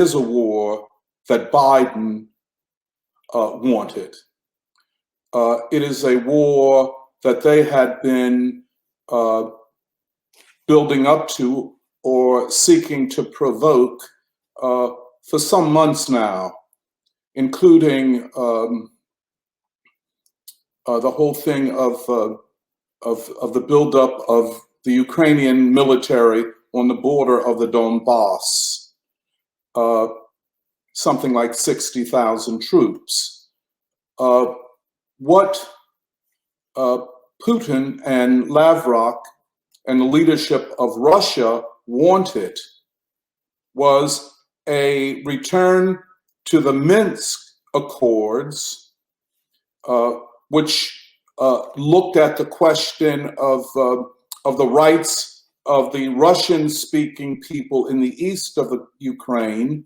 is a war that Biden wanted. It is a war that they had been building up to or seeking to provoke for some months now, including the whole thing of the buildup of the Ukrainian military on the border of the Donbass, something like 60,000 troops. What Putin and Lavrov and the leadership of Russia wanted was a return to the Minsk Accords, which looked at the question of the rights of the Russian-speaking people in the east of the Ukraine,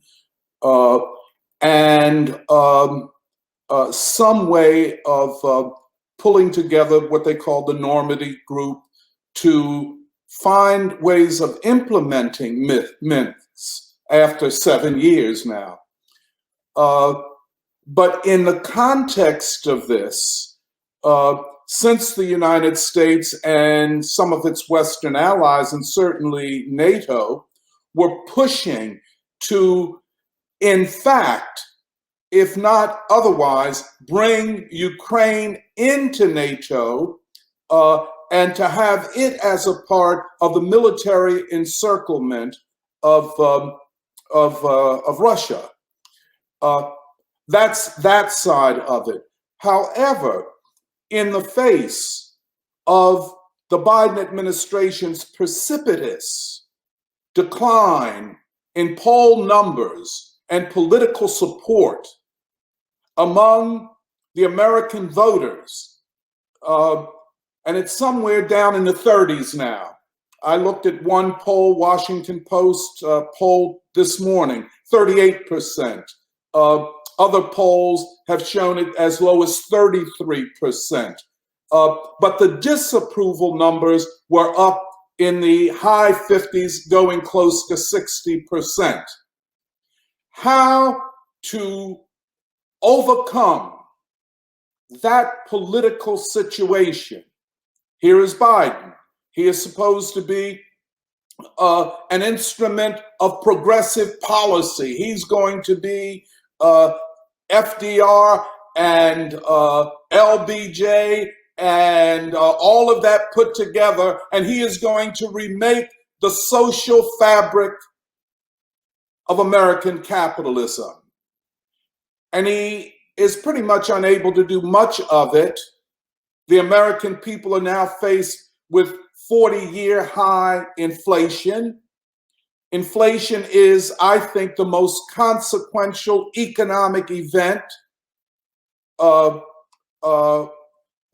and some way of pulling together what they call the Normandy Group to find ways of implementing Minsk after 7 years now. But in the context of this, since the United States and some of its Western allies, and certainly NATO, were pushing to, in fact, if not otherwise, bring Ukraine into NATO and to have it as a part of the military encirclement of Russia. That's that side of it. However, in the face of the Biden administration's precipitous decline in poll numbers and political support among the American voters, and it's somewhere down in the 30s now. I looked at one poll, Washington Post poll this morning, 38%. Other polls have shown it as low as 33%. But the disapproval numbers were up in the high 50s, going close to 60%. How to overcome that political situation? Here is Biden. He is supposed to be an instrument of progressive policy. He's going to be FDR and LBJ and all of that put together, and he is going to remake the social fabric of American capitalism. And he is pretty much unable to do much of it. The American people are now faced with 40-year high inflation. Inflation is, I think, the most consequential economic event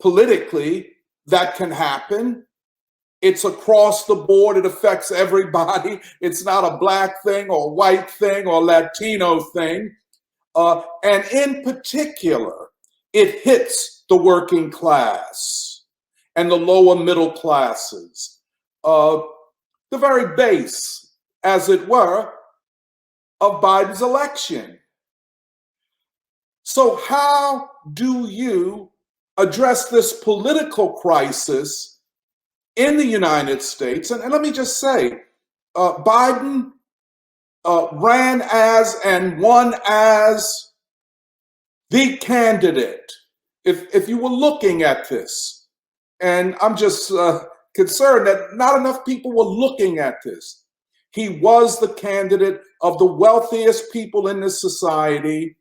politically that can happen. It's across the board. It affects everybody. It's not a black thing or white thing or Latino thing. And in particular, it hits the working class and the lower middle classes, the very base, as it were, of Biden's election. So how do you address this political crisis in the United States? And let me just say, Biden ran as and won as the candidate. If you were looking at this, and I'm just concerned that not enough people were looking at this. He was the candidate of the wealthiest people in this society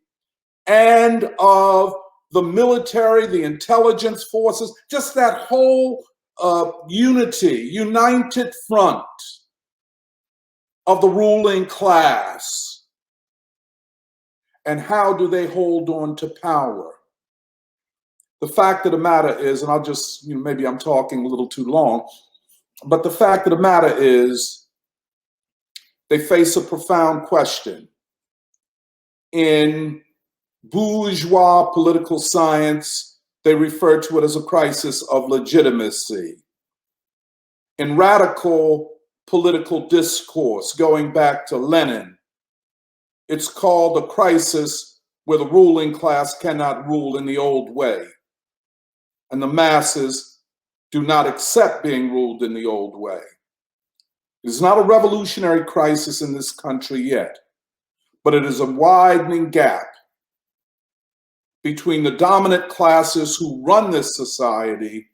and of the military, the intelligence forces, just that whole united front of the ruling class. And how do they hold on to power? The fact of the matter is, and I'll just, maybe I'm talking a little too long, but the fact of the matter is, they face a profound question. In bourgeois political science, they refer to it as a crisis of legitimacy. In radical political discourse, going back to Lenin, It's called a crisis where the ruling class cannot rule in the old way, and the masses do not accept being ruled in the old way. It is not a revolutionary crisis in this country yet, but it is a widening gap between the dominant classes who run this society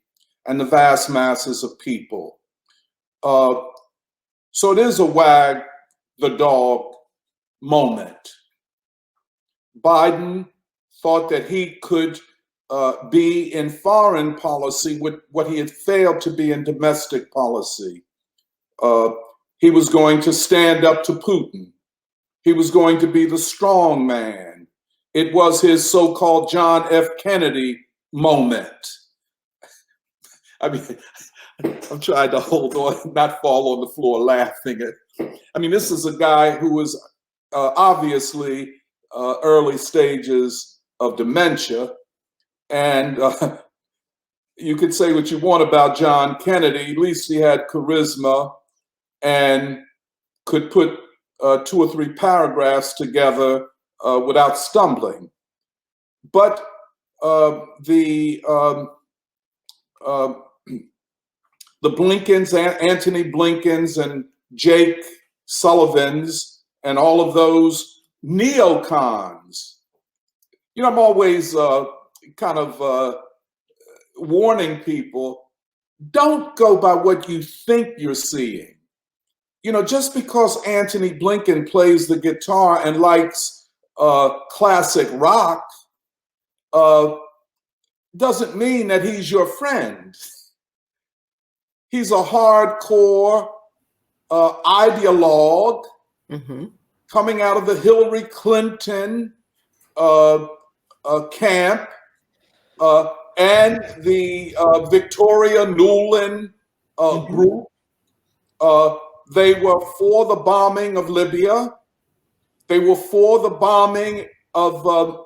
and the vast masses of people. So it is a wag the dog moment. Biden thought that he could be in foreign policy with what he had failed to be in domestic policy. He was going to stand up to Putin. He was going to be the strong man. It was his so-called John F. Kennedy moment. I mean, I'm trying to hold on, not fall on the floor laughing. I mean, this is a guy who was obviously early stages of dementia. And you could say what you want about John Kennedy. At least he had charisma and could put 2 or 3 paragraphs together without stumbling. But the Blinkens, Antony Blinkens and Jake Sullivans and all of those neocons, you know, I'm always kind of warning people, don't go by what you think you're seeing. You know, just because Antony Blinken plays the guitar and likes classic rock doesn't mean that he's your friend. He's a hardcore ideologue coming out of the Hillary Clinton camp and the Victoria Nuland group. They were for the bombing of Libya. They were for the bombing of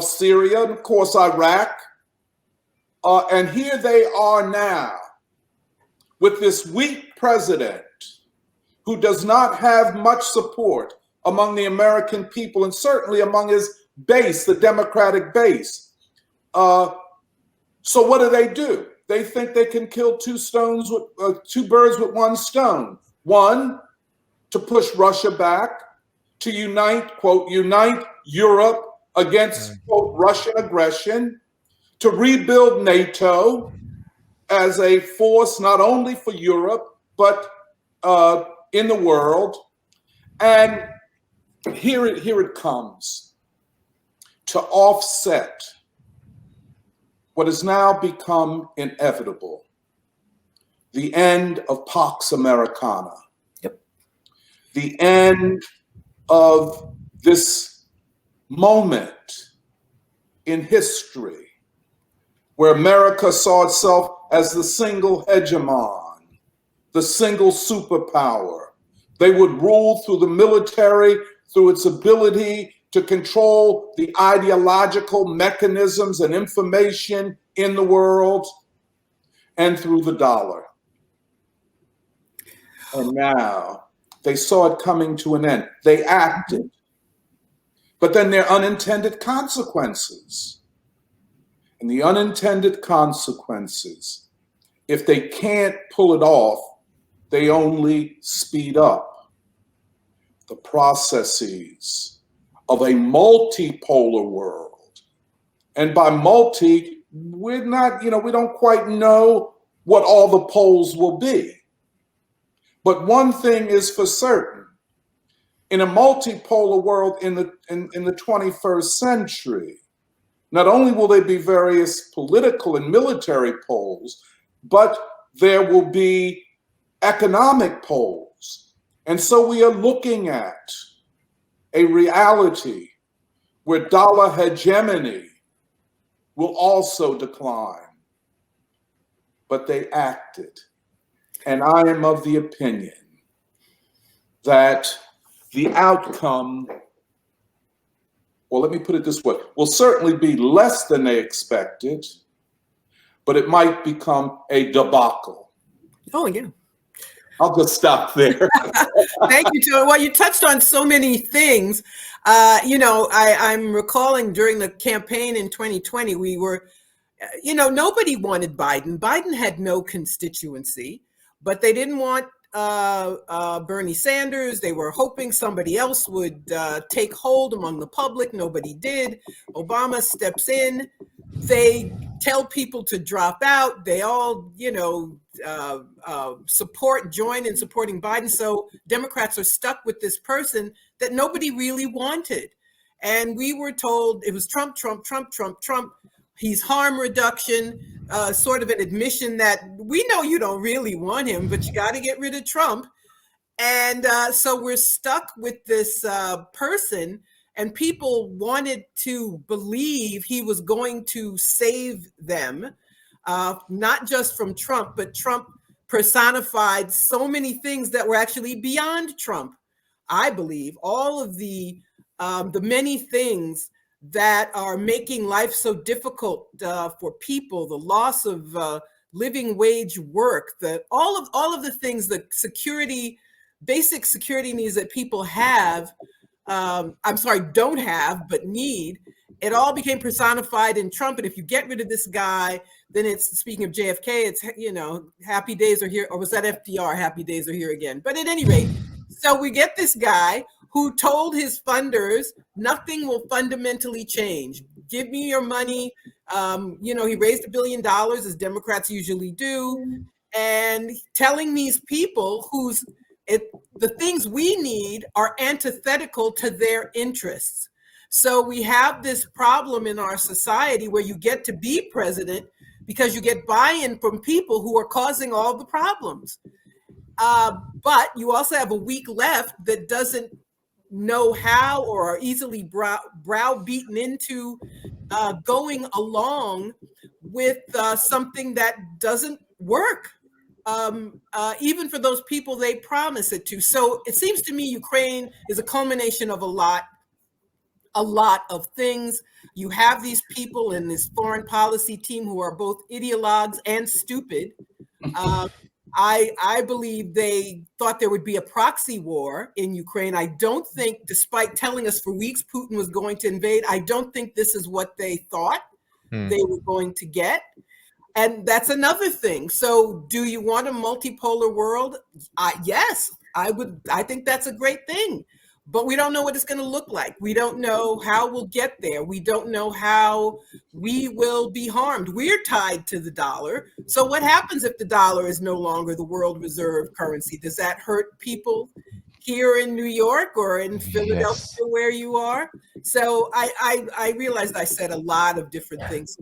Syria and, of course, Iraq. And here they are now with this weak president who does not have much support among the American people and certainly among his base, the Democratic base. So what do? They think they can kill 2 birds with 1 stone. One, to push Russia back, to unite, quote, unite Europe against, quote, Russian aggression, to rebuild NATO as a force not only for Europe, but in the world. And here it comes to offset what has now become inevitable, the end of Pax Americana, the end of this moment in history where America saw itself as the single hegemon, the single superpower. They would rule through the military, through its ability to control the ideological mechanisms and information in the world, and through the dollar. And now they saw it coming to an end. They acted. But then there are unintended consequences. And the unintended consequences, if they can't pull it off, they only speed up the processes of a multipolar world. And by multi, we're not, we don't quite know what all the poles will be. But one thing is for certain, in a multipolar world in the 21st century, not only will there be various political and military poles, but there will be economic poles. And so we are looking at a reality where dollar hegemony will also decline. But they acted. And I am of the opinion that the outcome, well, let me put it this way, will certainly be less than they expected, but it might become a debacle. Oh, yeah. I'll just stop there. Thank you, Joe. Well, you touched on so many things. I'm recalling during the campaign in 2020, we were, nobody wanted Biden. Biden had no constituency, but they didn't want Bernie Sanders. They were hoping somebody else would take hold among the public. Nobody did. Obama steps in. They tell people to drop out. They all, join in supporting Biden. So Democrats are stuck with this person that nobody really wanted. And we were told it was Trump, Trump, Trump, Trump, Trump. He's harm reduction, sort of an admission that we know you don't really want him, but you got to get rid of Trump. And so we're stuck with this person, and people wanted to believe he was going to save them, not just from Trump, but Trump personified so many things that were actually beyond Trump. I believe all of the many things that are making life so difficult for people, the loss of living wage work, all of the things, the basic security needs that people have, don't have, but need, it all became personified in Trump. And if you get rid of this guy, then it's, speaking of JFK, it's, happy days are here. Or was that FDR? Happy days are here again. But at any rate, so we get this guy who told his funders, nothing will fundamentally change. Give me your money. He raised $1 billion, as Democrats usually do, and telling these people the things we need are antithetical to their interests. So we have this problem in our society where you get to be president because you get buy-in from people who are causing all the problems. But you also have a weak left that doesn't know how, or are easily browbeaten into going along with something that doesn't work, even for those people they promise it to. So it seems to me Ukraine is a culmination of a lot of things. You have these people in this foreign policy team who are both ideologues and stupid. I believe they thought there would be a proxy war in Ukraine. I don't think, despite telling us for weeks Putin was going to invade, I don't think this is what they thought they were going to get. And that's another thing. So do you want a multipolar world? Yes, I would. I think that's a great thing. But we don't know what it's going to look like. We don't know how we'll get there. We don't know how we will be harmed. We're tied to the dollar. So what happens if the dollar is no longer the world reserve currency? Does that hurt people here in New York or in Philadelphia, where you are? So I realized I said a lot of different things.